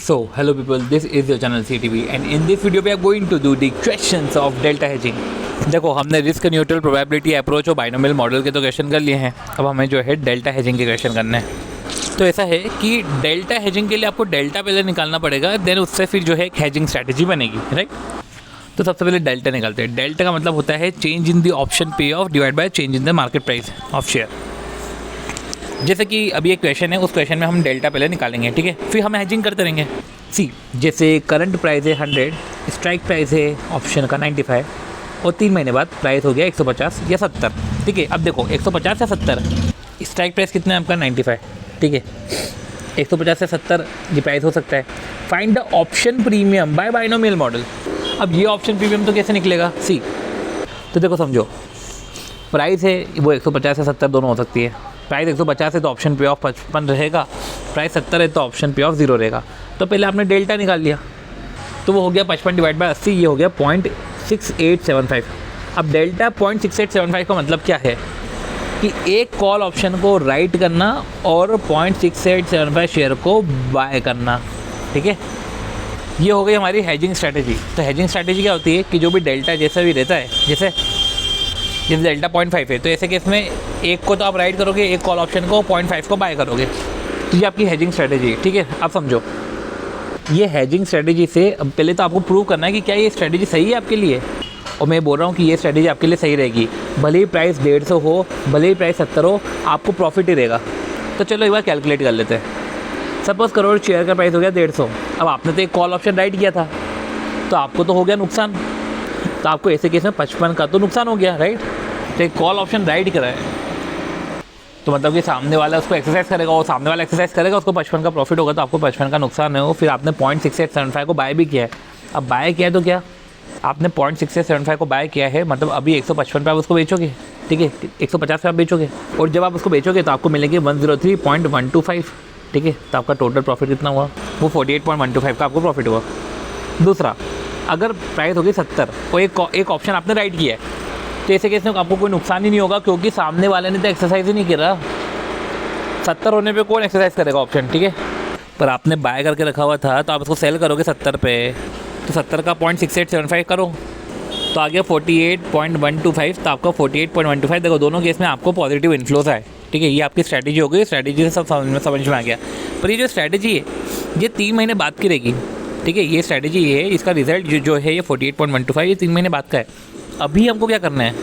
So, hello people, this is your channel CTV and in this video we are going to do the questions of delta hedging। देखो हमने risk neutral probability approach और binomial model के तो question कर लिए हैं, अब हमें जो है डेल्टा हेजिंग के क्वेश्चन करने हैं। तो ऐसा है कि डेल्टा हेजिंग के लिए आपको डेल्टा पहले निकालना पड़ेगा, देन उससे फिर जो है एक हेजिंग स्ट्रैटेजी बनेगी, राइट। तो सबसे पहले डेल्टा निकालते हैं। डेल्टा का मतलब होता है चेंज इन द ऑप्शन पे of divide by change in the market price of share. जैसे कि अभी एक क्वेश्चन है, उस क्वेश्चन में हम डेल्टा पहले निकालेंगे, ठीक है, फिर हम हेजिंग करते रहेंगे। सी जैसे करंट प्राइस है 100, स्ट्राइक प्राइस है ऑप्शन का 95 और 3 महीने बाद प्राइस हो गया 150 या 70, ठीक है। अब देखो 150 या 70, स्ट्राइक प्राइस कितना है आपका 95, ठीक है, 150 से 70 ये प्राइस हो सकता है। Find the option premium bye binomial model. अब ये ऑप्शन प्रीमियम तो कैसे निकलेगा, सी तो देखो समझो, प्राइस है वो 150 से 70 दोनों हो सकती है। प्राइस 150 है तो ऑप्शन पे ऑफ 55 रहेगा, प्राइस 70 है तो ऑप्शन पे ऑफ 0 रहेगा। तो पहले आपने डेल्टा निकाल लिया, तो वो हो गया 55 डिवाइड बाय 80, ये हो गया 0.6875। अब डेल्टा 0.6875 का मतलब क्या है कि एक कॉल ऑप्शन को राइट करना और 0.6875 शेयर को बाय करना, ठीक है। ये हो गई हमारी हेजिंग स्ट्रैटेजी। तो हेजिंग स्ट्रैटेजी क्या होती है कि जो भी डेल्टा जैसा भी रहता है, जैसे डेल्टा 0.5 है तो ऐसे केस में एक को तो आप राइट करोगे, एक कॉल ऑप्शन को 0.5 को बाय करोगे, तो ये आपकी हेजिंग स्ट्रैटेजी है, ठीक है। अब समझो ये हेजिंग स्ट्रैटेजी से अब पहले तो आपको प्रूव करना है कि क्या ये स्ट्रैटेजी सही है आपके लिए, और मैं बोल रहा हूँ कि ये स्ट्रैटेजी आपके लिए सही रहेगी। भले ही प्राइस 150 हो, भले ही प्राइस 70 हो, आपको प्रॉफिट ही रहेगा। तो चलो एक बार कैलकुलेट कर लेते हैं। सपोज करो शेयर का प्राइस हो गया 150, अब आपने तो एक कॉल ऑप्शन राइट किया था तो आपको तो हो गया नुकसान, तो आपको ऐसे केस में 55 का तो नुकसान हो गया, राइट। तो एक कॉल ऑप्शन राइट करा है तो मतलब कि सामने वाला उसको एक्सरसाइज करेगा, और सामने वाला एक्सरसाइज करेगा, उसको 55 का प्रॉफिट होगा, तो आपको 55 का नुकसान है। वो फिर आपने 0.6875 को बाय भी किया है। अब बाय किया है तो क्या, आपने 0.6875 को बाय किया है, मतलब अभी 155 पे आप उसको बेचोगे, ठीक है, 150 पे आप बेचोगे, और जब आप उसको बेचोगे तो आपको मिलेंगे 103.125, ठीक है। तो आपका टोटल प्रॉफिट कितना हुआ, वो 48.125 का आपको प्रॉफिट हुआ। दूसरा, अगर प्राइस होगी 70 और एक ऑप्शन आपने राइट किया है, तो ऐसे केस में आपको कोई नुकसान ही नहीं होगा, क्योंकि सामने वाले ने तो एक्सरसाइज ही नहीं करा। 70 होने पे कौन एक्सरसाइज करेगा ऑप्शन, ठीक है। पर आपने बाय करके रखा हुआ था तो आप उसको सेल करोगे 70 पे, तो 70 का 0.6875 करो तो आ गया 48.125, तो आपका 48.125। देखो दोनों केस में आपको पॉजिटिव इन्फ्लोज आए, ठीक है। ये आपकी स्ट्रैटेजी हो गई, स्ट्रैटेजी से सब समझ में आ गया। पर ये जो स्ट्रैटेजी है ये 3 महीने बाद की रहेगी, ठीक है। ये स्ट्रैटेजी है, इसका रिजल्ट जो है ये 48.125, ये 3 महीने बाद का है। अभी हमको क्या करना है,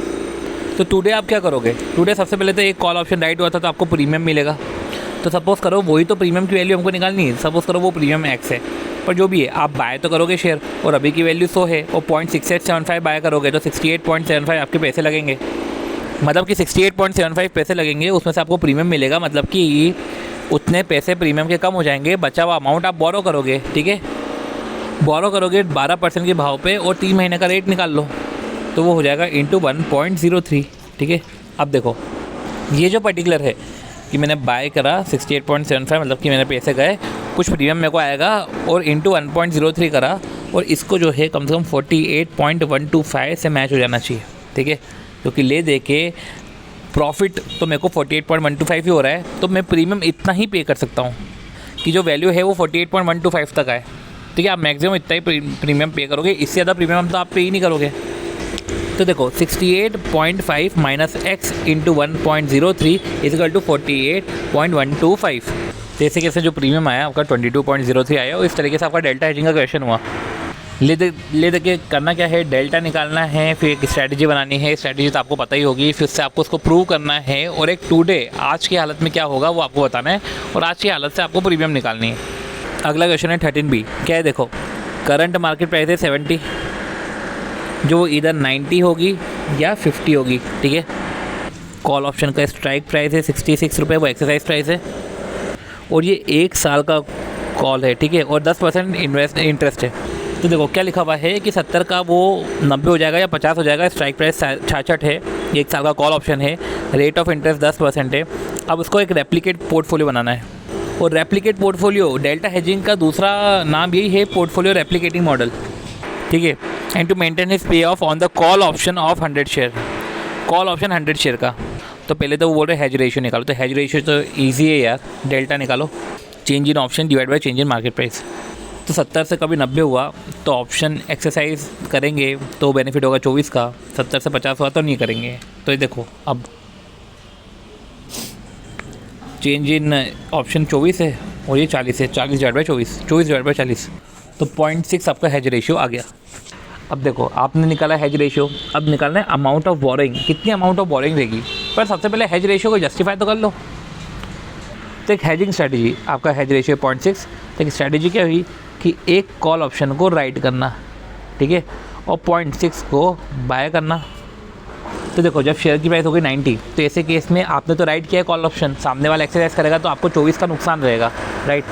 तो टुडे आप क्या करोगे, टुडे सबसे पहले तो एक कॉल ऑप्शन राइट हुआ था तो आपको प्रीमियम मिलेगा। तो सपोज़ करो वही तो प्रीमियम की वैल्यू हमको निकालनी है, सपोज़ करो वो प्रीमियम एक्स है, पर जो भी है आप बाय तो करोगे शेयर, और अभी की वैल्यू 100 है और 0.6875 बाय करोगे तो 68.75 आपके पैसे लगेंगे, मतलब कि 68.75 पैसे लगेंगे, उसमें से आपको प्रीमियम मिलेगा, मतलब कि उतने पैसे प्रीमियम के कम हो जाएंगे। बचा हुआ अमाउंट आप बोरो करोगे, ठीक है, बोरो करोगे 12% के भाव पे, और 3 महीने का रेट निकाल लो तो वो हो जाएगा इंटू 1.03, ठीक है। अब देखो ये जो पर्टिकुलर है कि मैंने बाय करा 68.75, मतलब कि मेरे पैसे गए, कुछ प्रीमियम मेरे को आएगा, और इंटू 1.03 करा, और इसको जो है कम से कम 48.125 से मैच हो जाना चाहिए, ठीक है। क्योंकि ले दे के प्रॉफिट तो मेरे को 48.125 ही हो रहा है, तो मैं प्रीमियम इतना ही पे कर सकता हूँ कि जो वैल्यू है वो 48.125 तक आए, ठीक है। आप मैक्सिमम इतना ही प्रीमियम पे करोगे, इससे ज़्यादा प्रीमियम तो आप पे ही नहीं करोगे। तो देखो 68.5 minus x into 1.03 is equal to 48.125। जैसे कैसे जो प्रीमियम आया आपका 22.03 आया, और इस तरीके से आपका डेल्टा हेजिंग का क्वेश्चन हुआ। ले दे के करना क्या है, डेल्टा निकालना है, फिर एक स्ट्रैटेजी बनानी है। स्ट्रैटेजी तो आपको पता ही होगी, फिर उससे आपको उसको प्रूव करना है, और एक टुडे आज की हालत में क्या होगा वो आपको बताना है, और आज की हालत से आपको प्रीमियम निकालनी है। अगला क्वेश्चन है 13B। क्या है, देखो करंट मार्केट प्राइस है 70, जो इधर 90 होगी या 50 होगी, ठीक है। कॉल ऑप्शन का स्ट्राइक प्राइस है 66 रुपये, वो एक्सरसाइज प्राइस है, और ये 1 साल का कॉल है, ठीक है, और 10% इंटरेस्ट है। तो देखो क्या लिखा हुआ है कि 70 का वो 90 हो जाएगा या 50 हो जाएगा, स्ट्राइक प्राइस 66 है, 1 साल का कॉल ऑप्शन है, रेट ऑफ इंटरेस्ट 10% है। अब उसको एक रेप्लिकेट पोर्टफोलियो बनाना है, और रेप्लिकेट पोर्टफोलियो डेल्टा हेजिंग का दूसरा नाम यही है, पोर्टफोलियो रेप्लिकेटिंग मॉडल, ठीक है। And to maintain his pay off on the call option of 100 share, call option 100 share का। तो पहले तो वो बोल रहे हेज रेशियो निकालो, तो हेज रेशियो तो ईजी है यार, डेल्टा निकालो, change in option divide by change in market price. तो 70 से कभी 90 हुआ तो ऑप्शन एक्सरसाइज करेंगे तो बेनिफिट होगा 24 का, 70 से 50 हुआ तो नहीं करेंगे। तो ये देखो अब चेंज इन ऑप्शन 24 है और ये 40 है, 40 डिवाइड बाई 24, 24 डिवाइड बाई 40, तो 0.6 आपका हेज रेशियो आ गया। अब देखो आपने निकाला हेज रेशियो, अब निकालना है अमाउंट ऑफ बोरिंग, कितनी अमाउंट ऑफ बोरिंग रहेगी। पर सबसे पहले हेज रेशियो को जस्टिफाई तो कर लो। तो एक हेजिंग स्ट्रैटेजी, आपका हेज रेशियो 0.6, तो एक स्ट्रैटेजी क्या हुई कि एक कॉल ऑप्शन को राइट करना, ठीक है, और 0.6 को बाय करना। तो देखो जब शेयर की प्राइस हो गई 90, तो ऐसे केस में आपने तो राइट किया है कॉल ऑप्शन, सामने वाला एक्सरसाइज करेगा तो आपको 24 का नुकसान रहेगा, राइट।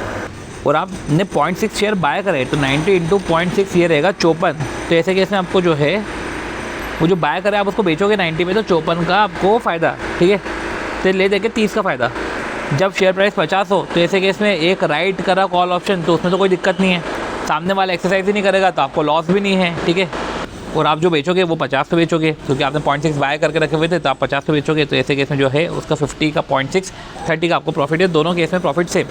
और आपने 0.6 शेयर बाय करे तो 90 इंटू 0.6 ये रहेगा 54। तो ऐसे केस में आपको जो है वो जो बाय करे आप उसको बेचोगे 90 में, तो 54 का आपको फ़ायदा, ठीक है। तो ले देके 30 का फ़ायदा। जब शेयर प्राइस 50 हो तो ऐसे केस में एक राइट करा कॉल ऑप्शन, तो उसमें तो कोई दिक्कत नहीं है, सामने वाला एक्सरसाइज ही नहीं करेगा तो आपको लॉस भी नहीं है, ठीक है। और आप जो बेचोगे वो 50 पे बेचोगे, क्योंकि आपने 0.6 बाय करके रखे हुए थे तो आप 50 पे बेचोगे। तो ऐसे केस में जो है उसका 50 का 0.6, 30 का आपको प्रॉफिट है, दोनों केस में प्रॉफिट सेम।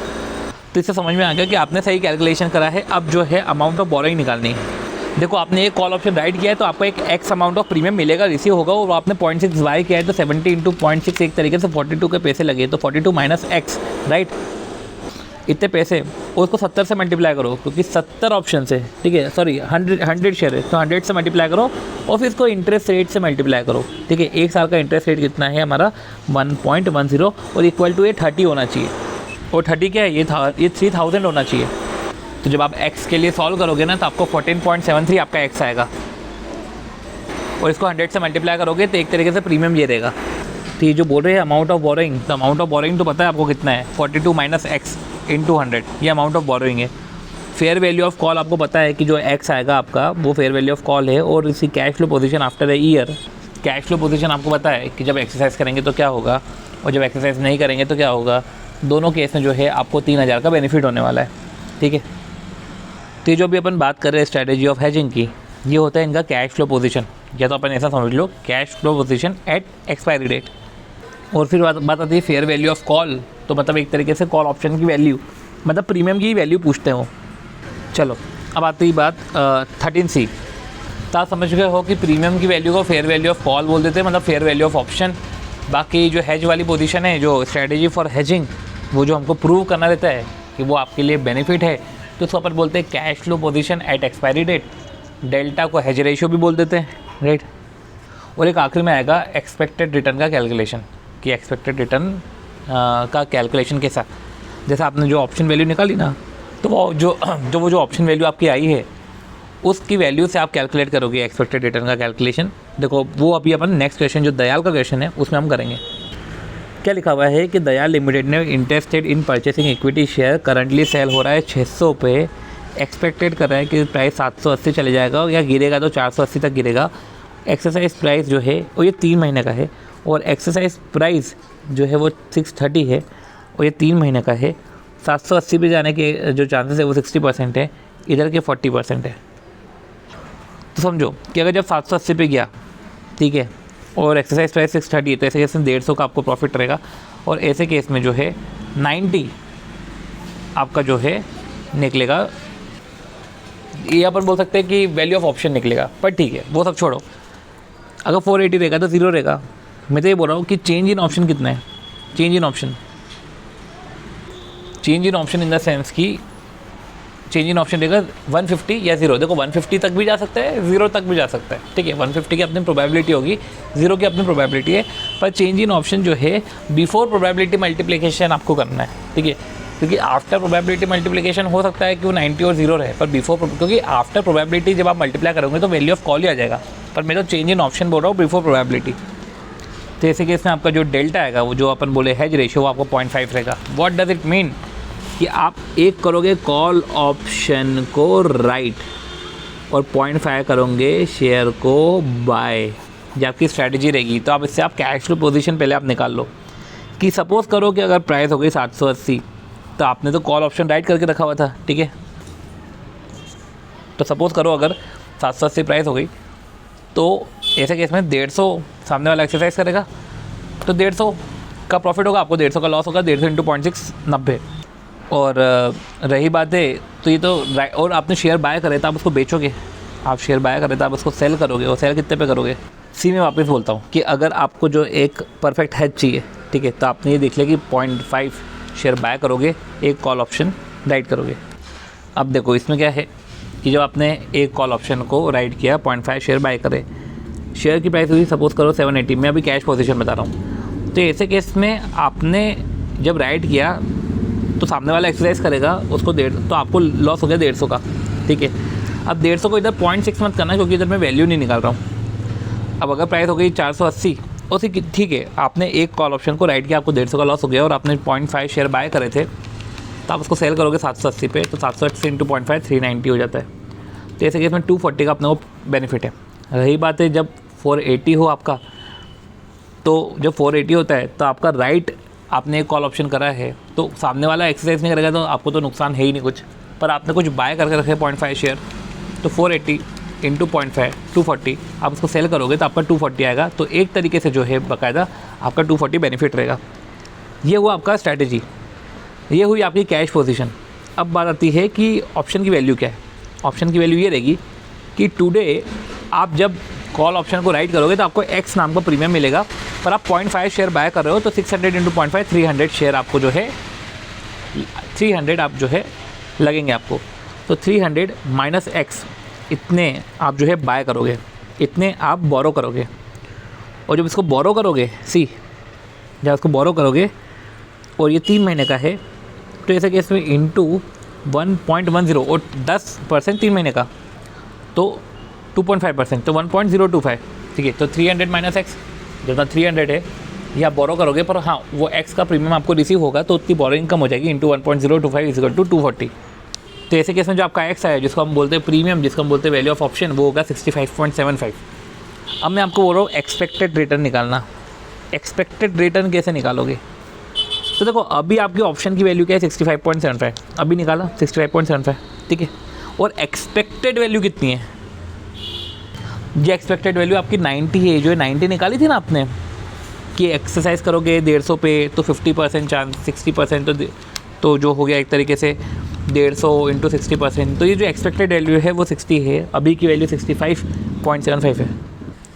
तो इससे समझ में आ गया कि आपने सही कैलकुलेशन करा है। अब जो है अमाउंट ऑफ बोरिंग निकालनी है। देखो आपने एक कॉल ऑप्शन राइट किया है तो आपको एक एक्स अमाउंट ऑफ प्रीमियम मिलेगा, रिसीव होगा, और आपने 0.6 बाय किया है तो 70 इंटू 0.6 एक तरीके से 42 के पैसे लगे, तो 42 माइनस एक्स, राइट, इतने पैसे, और उसको 70 से मल्टीप्लाई करो, क्योंकि 70 ऑप्शन है, ठीक है, सॉरी 100 शेयर है, तो 100 से मल्टीप्लाई करो और फिर इसको इंटरेस्ट रेट से मल्टीप्लाई करो, ठीक है। एक साल का इंटरेस्ट रेट कितना है हमारा 1.10, और इक्वल टू ये 30 होना चाहिए, और 30 क्या है, ये 3000 होना चाहिए। तो जब आप x के लिए सॉल्व करोगे ना तो आपको 14.73 आपका x आएगा, और इसको 100 से मल्टीप्लाई करोगे तो एक तरीके से प्रीमियम ये रहेगा। तो ये जो बोल रहे हैं अमाउंट ऑफ बोरोइंग, तो अमाउंट ऑफ बोरोइंग तो पता है आपको कितना है, 42 माइनस एक्स इंटू 100, ये अमाउंट ऑफ बोरोइंग है। फेयर वैल्यू ऑफ कॉल आपको पता है कि जो x आएगा आपका वो फेयर वैल्यू ऑफ कॉल है, और इसी cash flow position after a year, cash flow position आपको पता है कि जब एक्सरसाइज करेंगे तो क्या होगा और जब एक्सरसाइज नहीं करेंगे तो क्या होगा। दोनों केस में जो है आपको 3000 का बेनिफिट होने वाला है, ठीक है। तो ये जो भी अपन बात कर रहे हैं स्ट्रैटेजी ऑफ हेजिंग की, ये होता है इनका कैश फ्लो पोजीशन, या तो अपन ऐसा समझ लो cash flow position at expiry date. और फिर बात आती है फेयर वैल्यू ऑफ कॉल, तो मतलब एक तरीके से कॉल ऑप्शन की वैल्यू, मतलब प्रीमियम की वैल्यू पूछते हो। चलो अब आती है बात 13C। तो आप समझ गए हो कि प्रीमियम की वैल्यू को फेयर वैल्यू ऑफ कॉल बोल देते हैं, मतलब फेयर वैल्यू ऑफ ऑप्शन। बाकी जो हेज वाली पोजीशन है, जो स्ट्रैटेजी फॉर हेजिंग, वो जो हमको प्रूव करना रहता है कि वो आपके लिए बेनिफिट है, तो उसको अपन बोलते हैं cash flow position at expiry date. Delta को हेज रेशियो भी बोल देते हैं, राइट। और एक आखिर में आएगा एक्सपेक्टेड रिटर्न का कैलकुलेशन, कि एक्सपेक्टेड रिटर्न का कैलकुलेशन के साथ, जैसे आपने जो ऑप्शन वैल्यू निकाली ना, तो वो जो ऑप्शन वैल्यू आपकी आई है उसकी वैल्यू से आप कैलकुलेट करोगे एक्सपेक्टेड रिटर्न का कैलकुलेशन। देखो वो अभी अपन नेक्स्ट क्वेश्चन जो दयाल का क्वेश्चन है उसमें हम करेंगे। क्या लिखा हुआ है कि दयाल लिमिटेड ने interested in purchasing equity share, currently sale हो रहा है 600 पे, एक्सपेक्टेड कर रहा है कि प्राइस 780 चले जाएगा या गिरेगा तो 480 तक गिरेगा। एक्सरसाइज प्राइस जो है वो ये 3 महीने का है, और एक्सरसाइज प्राइस जो है वो 630 है, और ये 3 महीने का है। 780 पे जाने के जो चांसेस है वो 60% है, इधर के 40% है। तो समझो कि अगर जब 780 पे गया, ठीक है, और एक्सरसाइज प्राइस 630 है, तो ऐसे केस में 150 का आपको प्रॉफिट रहेगा, और ऐसे केस में जो है 90 आपका जो है निकलेगा। ये अपन बोल सकते हैं कि वैल्यू ऑफ ऑप्शन निकलेगा, पर ठीक है वो सब छोड़ो। अगर 480 रहेगा तो 0 रहेगा। मैं तो ये बोल रहा हूँ कि चेंज इन ऑप्शन कितना है, change in option in the sense कि चेंज इन ऑप्शन रहेगा 150 या 0। देखो 150 तक भी जा सकता है, 0 तक भी जा सकता है, ठीक है। 150 की अपनी प्रोबेबिलिटी होगी, 0 की अपनी प्रोबेबिलिटी है, पर चेंज इन ऑप्शन जो है बिफोर प्रोबेबिलिटी मल्टीप्लिकेशन आपको करना है, ठीक है। क्योंकि आफ्टर प्रोबेबिलिटी मल्टीप्लिकेशन हो सकता है कि वो 90 और 0 रहे, पर बिफोर, क्योंकि आफ्टर प्रोबेबिलिटी जब आप मल्टीप्लाई करोगे तो वैल्यू ऑफ कॉल ही आ जाएगा, पर मैं तो चेंज इन ऑप्शन बोल रहा हूँ बिफोर प्रोबेबिलिटी। तो ऐसे केस में आपका जो डेल्टा आएगा, वो जो अपन बोले हेज रेशियो, वो आपको 0.5 रहेगा। व्हाट डज इट मीन कि आप एक करोगे कॉल ऑप्शन को राइट और 0.5 करोगे शेयर को बाय, ये आपकी स्ट्रैटेजी रहेगी। तो आप इससे आप कैश फ्लो पोजीशन पहले आप निकाल लो कि सपोज़ करो कि अगर प्राइस हो गई 780, तो आपने तो कॉल ऑप्शन राइट करके रखा हुआ था, ठीक है। तो सपोज़ करो अगर 780 प्राइस हो गई, तो ऐसे केस में 150 सामने वाला एक्सरसाइज करेगा, तो 150 का प्रॉफिट होगा, आपको 150 का लॉस होगा। 150 इंटू 0.6 90, और रही बात है तो ये तो और आपने शेयर बाय करे तो आप उसको बेचोगे, आप शेयर बाय करे तो आप उसको सेल करोगे, और सेल कितने पे करोगे। सी मैं वापस बोलता हूँ कि अगर आपको जो एक परफेक्ट हेज चाहिए, ठीक है, तो आपने ये देख लिया कि 0.5 शेयर बाय करोगे, एक कॉल ऑप्शन राइट करोगे। अब देखो इसमें क्या है कि जब आपने एक कॉल ऑप्शन को राइट किया, 0.5 शेयर बाय करे, शेयर की प्राइस हुई सपोज़ करो 780, मैं अभी कैश पोजीशन बता रहा हूँ। तो ऐसे केस में आपने जब राइट किया तो सामने वाला एक्सरसाइज करेगा, उसको तो आपको लॉस हो गया 150 का, ठीक है। अब 150 को इधर 0.6 मत करना, क्योंकि इधर मैं वैल्यू नहीं निकाल रहा हूँ। अब अगर प्राइस हो गई 480, उसी ठीक है, आपने एक कॉल ऑप्शन को राइट किया, आपको 150 का लॉस हो गया और आपने 0.5 शेयर बाय करे थे, तो आप उसको सेल करोगे 780 पे, तो 780 इंटू 0.5 390 हो जाता है। तो ऐसे केस में 240 का अपने को बेनिफिट है। रही बात है जब 480 हो आपका, तो जब 480 होता है तो आपका राइट आपने एक कॉल ऑप्शन करा है, तो सामने वाला एक्सरसाइज नहीं करेगा तो आपको तो नुकसान है ही नहीं कुछ, पर आपने कुछ बाय करके रखे 0.5 शेयर, तो 480 इंटू 0.5 240, आप उसको सेल करोगे तो आपका 240 आएगा। तो एक तरीके से जो है बाकायदा आपका 240 बेनिफिट रहेगा। ये हुआ आपका स्ट्रैटेजी, ये हुई आपकी कैश पोजीशन। अब बात आती है कि ऑप्शन की वैल्यू क्या है। ऑप्शन की वैल्यू ये रहेगी कि टुडे आप जब कॉल ऑप्शन को राइट करोगे तो आपको एक्स नाम का प्रीमियम मिलेगा, पर आप 0.5 शेयर बाय कर रहे हो तो 600 इंटू 0.5 300 शेयर आपको जो है 300 आप जो है लगेंगे आपको। तो 300 माइनस एक्स, इतने आप जो है बाय करोगे, इतने आप बोरो करोगे। और जब इसको बोरो करोगे, जब इसको बोरो करोगे और ये 3 महीने का है, तो ऐसे केस में इंटू 1.10 और 10% 3 महीने का, तो 2.5%, तो 1.025, ठीक है। तो 300 माइनस एक्स, जितना 300 है ये आप बोरो करोगे, पर हाँ वो एक्स का प्रीमियम आपको रिसीव होगा तो उतनी बोरोइंग कम हो जाएगी, इंटू 1.025 इक्वल टू 240। तो ऐसे केस में जो आपका एक्स आया, जिसको हम बोलते हैं प्रीमियम, जिसको हम बोलते हैं वैल्यू ऑफ ऑप्शन, वो होगा 65.75। अब मैं आपको बोल रहा हूँ एक्सपेक्टेड रिटर्न निकालना। एक्सपेक्टेड रिटर्न कैसे निकालोगे? तो देखो अभी आपकी ऑप्शन की वैल्यू क्या है 65.75, अभी निकाला 65.75, ठीक है। और एक्सपेक्टेड वैल्यू कितनी है? ये एक्सपेक्टेड वैल्यू आपकी 90 है, जो 90 निकाली थी ना आपने कि एक्सरसाइज करोगे 150 पे तो 50% चांस, 60% तो जो हो गया एक तरीके से 150 इंटू 60%। तो ये जो एक्सपेक्टेड वैल्यू है वो 60 है, अभी की वैल्यू 65.75 है,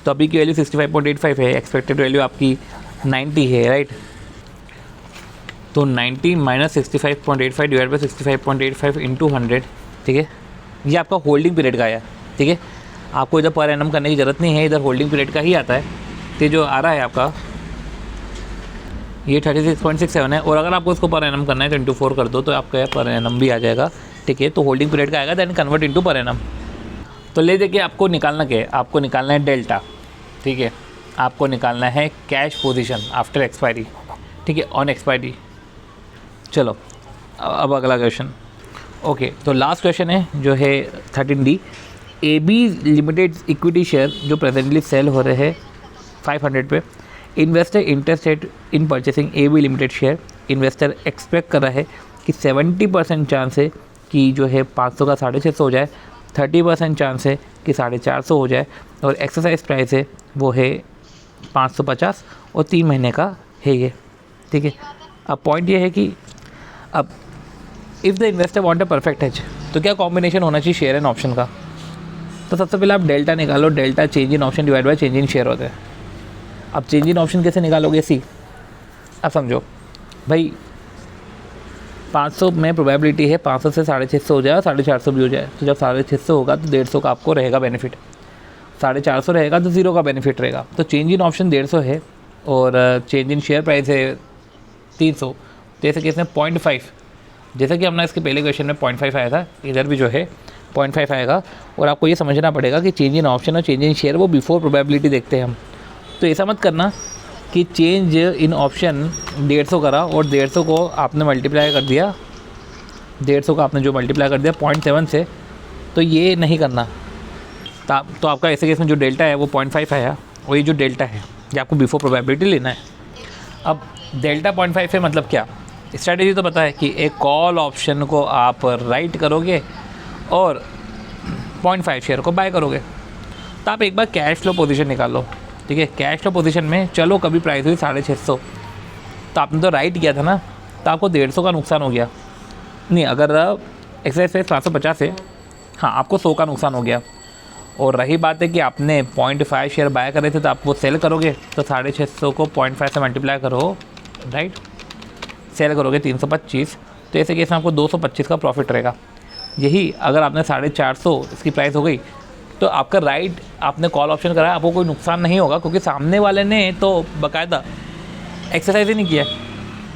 तो अभी की वैल्यू 65.85 है, एक्सपेक्टेड वैल्यू आपकी 90 है, राइट। तो 90 माइनस 65.85 डिवाइड बाई 65.85 इंटू 100, ठीक है। ये आपका होल्डिंग पीरियड का आया, ठीक है। आपको इधर पर एनम करने की ज़रूरत नहीं है, इधर होल्डिंग पीरियड का ही आता है। तो जो आ रहा है आपका ये 36.67 है, और अगर आपको इसको पर एनम करना है तो इंटू 4 कर दो, तो आपका पर एनम भी आ जाएगा, ठीक है। तो होल्डिंग पीरियड का आएगा, then convert into per annum. तो ले देखिए आपको निकालना क्या है, आपको निकालना है डेल्टा, ठीक है। आपको निकालना है कैश पोजीशन आफ्टर एक्सपायरी, ठीक है, ऑन एक्सपायरी। चलो अब अगला क्वेश्चन। ओके, तो लास्ट क्वेश्चन है जो है 13D। AB limited equity share जो प्रेजेंटली सेल हो रहे हैं 500 पे, investor interested in purchasing AB limited share. Investor expect कर रहा है कि 70% चांस है कि जो है 500 का 650 हो जाए, 30% चांस है कि 450 हो जाए, और एक्सरसाइज प्राइस है वो है 550 और 3 महीने का है ये, ठीक है। अब पॉइंट ये है कि अब if the investor want a perfect hedge, तो क्या कॉम्बिनेशन होना चाहिए शेयर एंड ऑप्शन का? तो सबसे पहले आप डेल्टा निकालो, delta change in option divide by change in share होता है। अब चेंज इन ऑप्शन कैसे निकालोगे? अब समझो भाई 500 में प्रोबेबिलिटी है 500 से 650 हो जाए और 450 भी हो जाए, तो जब 650 होगा तो 150 का आपको रहेगा बेनिफिट, 450 रहेगा तो 0 का बेनिफिट रहेगा। तो चेंज इन ऑप्शन 150 है और चेंज इन शेयर प्राइस है 300, तो ऐसे केस में 0.5, जैसा कि हमने इसके पहले क्वेश्चन में 0.5 आया था, इधर भी जो है 0.5 आएगा। और आपको ये समझना पड़ेगा कि चेंज इन ऑप्शन और चेंज इन शेयर वो बिफोर प्रोबेबिलिटी देखते हैं हम। तो ऐसा मत करना कि चेंज इन ऑप्शन 150 करा और 150 को आपने मल्टीप्लाई कर दिया, 150 को आपने जो मल्टीप्लाई कर दिया 0.7 से, तो ये नहीं करना। तो आपका ऐसे केस में जो डेल्टा है वो 0.5 आया, और ये जो डेल्टा है ये आपको बिफोर प्रोबेबिलिटी लेना है। अब डेल्टा 0.5 है मतलब क्या? स्ट्रैटेजी तो पता है कि एक कॉल ऑप्शन को आप राइट करोगे और 0.5 शेयर को बाय करोगे। तो आप एक बार कैश फ्लो पोजीशन निकालो, ठीक है। कैश फ्लो पोजीशन में चलो कभी प्राइस हुई 650, तो आपने तो राइट किया था ना, तो आपको 150 का नुकसान हो गया, नहीं, अगर एक्सरसाइज प्राइस 550 है, हाँ आपको 100 का नुकसान हो गया। और रही बात है कि आपने 0.5 शेयर बाय करे थे तो आप वो सेल करोगे तो 650 को 0.5 से मल्टीप्लाई करो, राइट, सेल करोगे 325, तो ऐसे केस में आपको 225 का प्रॉफिट रहेगा। यही अगर आपने 450 इसकी प्राइस हो गई तो आपका राइट, आपने कॉल ऑप्शन कराया, आपको कोई नुकसान नहीं होगा क्योंकि सामने वाले ने तो बाकायदा एक्सरसाइज ही नहीं किया।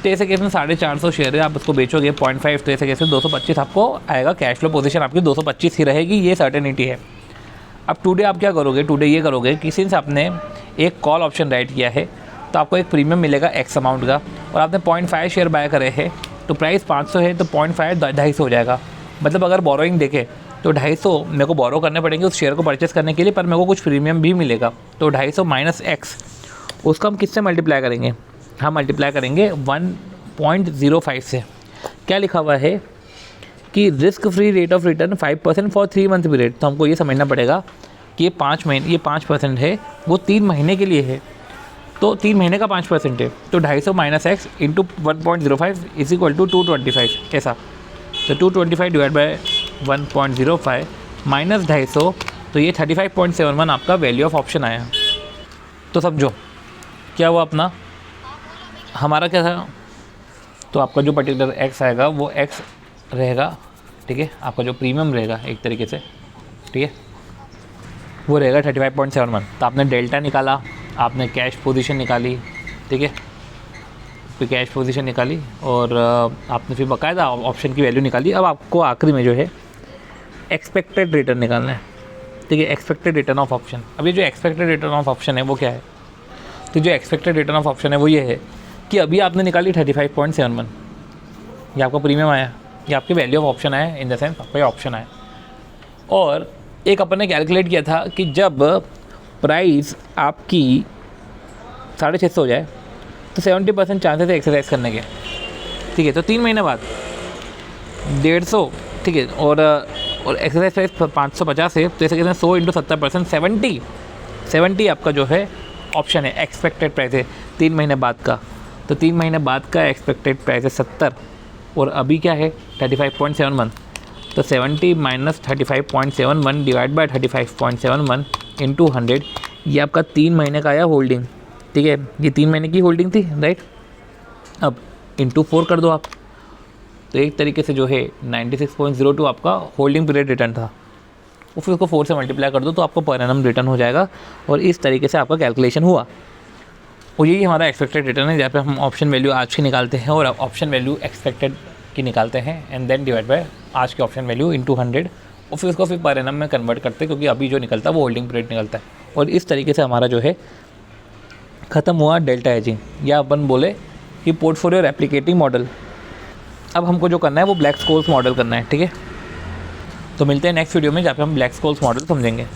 तो ऐसे केस में 450 शेयर है, आप उसको बेचोगे 0.5, तो ऐसे केस में 225 आपको आएगा। कैश फ्लो पोजीशन आपकी 225 ही रहेगी, ये सर्टेनिटी है। अब टुडे आप क्या करोगे, टुडे ये करोगे कि सिंस आपने एक कॉल ऑप्शन राइट किया है तो आपको एक प्रीमियम मिलेगा एक्स अमाउंट का, और आपने 0.5 शेयर बाय करे हैं तो प्राइस 500 है तो 0.5 250 हो जाएगा। मतलब अगर बोरोइंग देखें तो 250 मेरे को बोरो करने पड़ेंगे उस शेयर को परचेस करने के लिए, पर मेरे को कुछ प्रीमियम भी मिलेगा। तो 250 माइनस एक्स, उसको हम किससे मल्टीप्लाई करेंगे, हम मल्टीप्लाई करेंगे 1.05 से। क्या लिखा हुआ है कि risk free rate of return 5% for 3 month period. तो हमको ये समझना पड़ेगा कि ये 5% है वो 3 महीने के लिए है, तो 3 महीने का 5% है। तो 250 minus x into 1.05 is equal to 225, कैसा, तो 225 डिवाइड बाई 1.05 माइनस 250, तो ये 35.71 आपका वैल्यू ऑफ ऑप्शन आया। तो समझो क्या हुआ अपना, हमारा क्या था, तो आपका जो पर्टिकुलर एक्स आएगा वो एक्स रहेगा, ठीक है, आपका जो प्रीमियम रहेगा एक तरीके से, ठीक है, वो रहेगा 35.71। तो आपने डेल्टा निकाला, आपने कैश पोजीशन निकाली, ठीक है, फिर कैश पोजीशन निकाली और आपने फिर बाकायदा ऑप्शन की वैल्यू निकाली। अब आपको आखिरी में जो है एक्सपेक्टेड रिटर्न निकालना है, ठीक है, एक्सपेक्टेड रिटर्न ऑफ ऑप्शन। अब ये जो एक्सपेक्टेड रिटर्न ऑफ ऑप्शन है वो क्या है, तो जो एक्सपेक्टेड रिटर्न ऑफ ऑप्शन है वो ये है कि अभी आपने निकाली 35.71, ये आपका प्रीमियम आया, ये आपकी वैल्यू ऑफ ऑप्शन आया, इन द सेंस आपका ये ऑप्शन आया। और एक अपन ने कैलकुलेट किया था कि जब प्राइस आपकी 650 हो जाए तो 70% चांसेस है एक्सरसाइज करने के, ठीक है, तो 3 महीने बाद 150, ठीक है, और एक्सरसाइज प्राइस 550 है, तो ऐसे कहते हैं 100 इंटू 70%, 70 आपका जो है ऑप्शन है, एक्सपेक्टेड प्राइस है 3 महीने बाद का। तो 3 महीने बाद का एक्सपेक्टेड प्राइस है 70, और अभी क्या है 35.71, तो 70 माइनस 35.71 डिवाइड बाई 35.71 इंटू 100, ये आपका 3 महीने का आया होल्डिंग, ठीक है, ये 3 महीने की होल्डिंग थी, राइट। अब इंटू 4 कर दो आप, तो एक तरीके से जो है 96.02 आपका होल्डिंग पीरियड रिटर्न था, और फिर उसको 4 से मल्टीप्लाई कर दो तो आपको पर एनम रिटर्न हो जाएगा। और इस तरीके से आपका कैलकुलेशन हुआ, और यही हमारा एक्सपेक्टेड रिटर्न है, जहाँ पे हम ऑप्शन वैल्यू आज की निकालते हैं और ऑप्शन वैल्यू एक्सपेक्टेड की निकालते हैं, एंड देन डिवाइड बाय आज की ऑप्शन वैल्यू इंटू 100, और फिर उसको फिर पर एनम में कन्वर्ट करते हैं क्योंकि अभी जो निकलता है वो होल्डिंग पीरियड निकलता है। और इस तरीके से हमारा जो है ख़त्म हुआ डेल्टा हेजिंग, या अपन बोले कि पोर्टफोलियो रेप्लिकेटिंग मॉडल। अब हमको जो करना है वो ब्लैक-स्कोल्स मॉडल करना है, ठीक है। तो मिलते हैं नेक्स्ट वीडियो में जहाँ पे हम ब्लैक-स्कोल्स मॉडल समझेंगे।